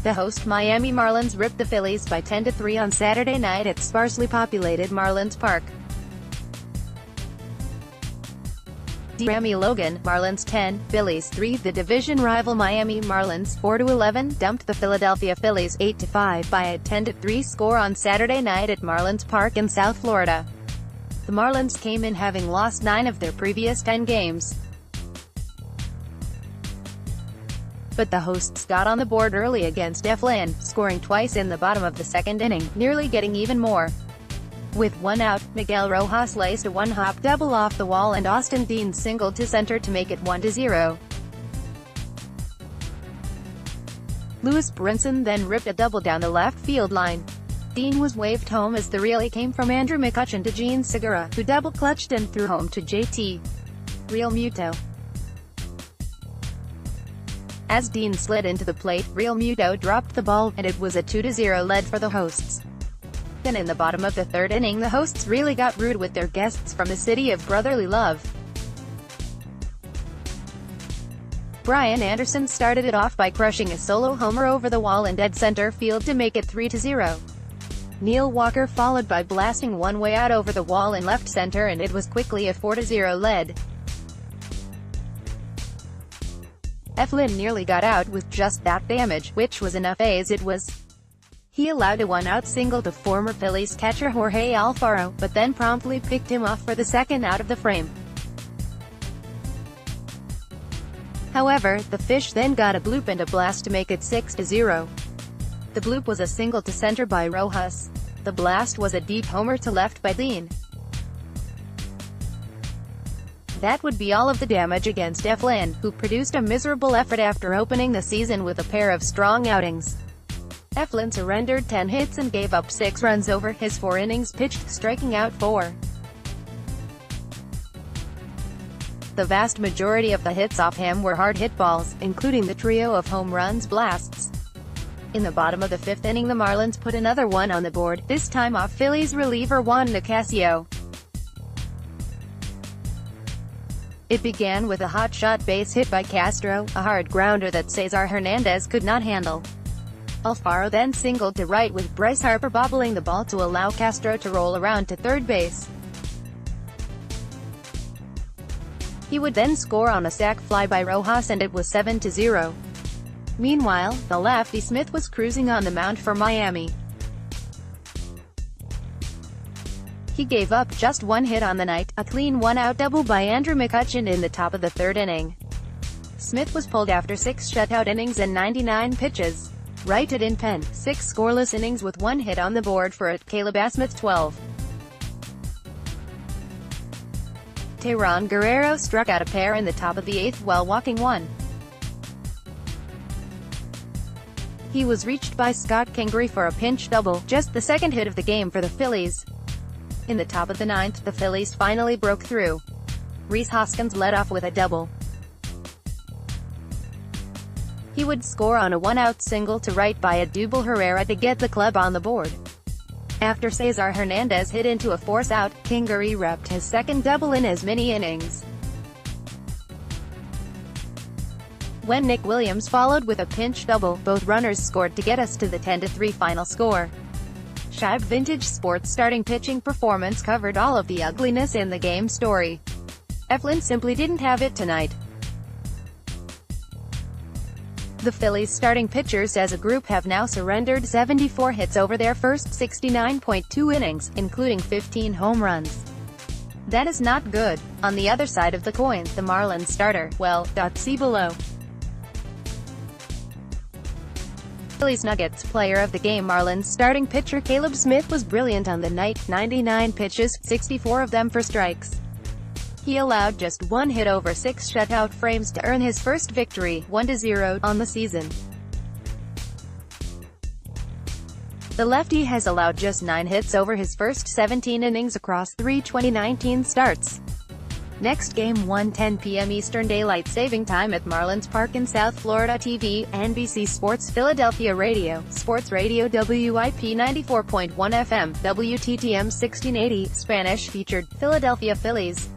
The host Miami Marlins ripped the Phillies by 10-3 on Saturday night at sparsely populated Marlins Park. Ramey Logan, Marlins 10, Phillies 3. The division rival Miami Marlins 4-11 dumped the Philadelphia Phillies 8-5 by a 10-3 score on Saturday night at Marlins Park in South Florida. The Marlins came in having lost 9 of their previous 10 games. But the hosts got on the board early against Eflin, scoring twice in the bottom of the second inning, nearly getting even more. With one out, Miguel Rojas laced a one-hop double off the wall and Austin Dean singled to center to make it 1-0. Lewis Brinson then ripped a double down the left field line. Dean was waved home as the relay came from Andrew McCutchen to Gene Segura, who double-clutched and threw home to JT Realmuto. As Dean slid into the plate, Realmuto dropped the ball, and it was a 2-0 lead for the hosts. Then in the bottom of the third inning, the hosts really got rude with their guests from the city of brotherly love. Brian Anderson started it off by crushing a solo homer over the wall in dead center field to make it 3-0. Neil Walker followed by blasting one way out over the wall in left center, and it was quickly a 4-0 lead. Eflin nearly got out with just that damage, which was enough as it was. He allowed a one-out single to former Phillies catcher Jorge Alfaro, but then promptly picked him off for the second out of the frame. However, the Fish then got a bloop and a blast to make it 6-0. The bloop was a single to center by Rojas. The blast was a deep homer to left by Dean. That would be all of the damage against Eflin, who produced a miserable effort after opening the season with a pair of strong outings. Eflin surrendered 10 hits and gave up 6 runs over his 4 innings pitched, striking out 4. The vast majority of the hits off him were hard hit balls, including the trio of home runs blasts. In the bottom of the 5th inning, the Marlins put another one on the board, this time off Phillies reliever Juan Nicasio. It began with a hot shot base hit by Castro, a hard grounder that Cesar Hernandez could not handle. Alfaro then singled to right with Bryce Harper bobbling the ball to allow Castro to roll around to third base. He would then score on a sac fly by Rojas and it was 7-0. Meanwhile, the lefty Smith was cruising on the mound for Miami. He gave up just 1 hit on the night, a clean one-out double by Andrew McCutchen in the top of the 3rd inning. Smith was pulled after 6 shutout innings and 99 pitches. Righted in pen, 6 scoreless innings with 1 hit on the board for it, Caleb Asmuth 12. Teheran Guerrero struck out a pair in the top of the 8th while walking 1. He was reached by Scott Kingery for a pinch double, just the 2nd hit of the game for the Phillies. In the top of the 9th, the Phillies finally broke through. Rhys Hoskins led off with a double. He would score on a one-out single to right by Odubel Herrera to get the club on the board. After Cesar Hernandez hit into a force out, Kingery repped his 2nd double in as many innings. When Nick Williams followed with a pinch double, both runners scored to get us to the 10-3 final score. Shibe Vintage Sports starting pitching performance covered all of the ugliness in the game story. Eflin simply didn't have it tonight. The Phillies' starting pitchers as a group have now surrendered 74 hits over their first 69.2 innings, including 15 home runs. That is not good. On the other side of the coin, the Marlins starter, well, see below. Phillies Nuggets player of the game. Marlins starting pitcher Caleb Smith was brilliant on the night, 99 pitches, 64 of them for strikes. He allowed just 1 hit over 6 shutout frames to earn his first victory, 1-0, on the season. The lefty has allowed just 9 hits over his first 17 innings across 3 2019 starts. Next game 1:10 p.m. Eastern Daylight Saving Time at Marlins Park in South Florida. TV, NBC Sports Philadelphia Radio, Sports Radio WIP 94.1 FM, WTTM 1680, Spanish featured, Philadelphia Phillies.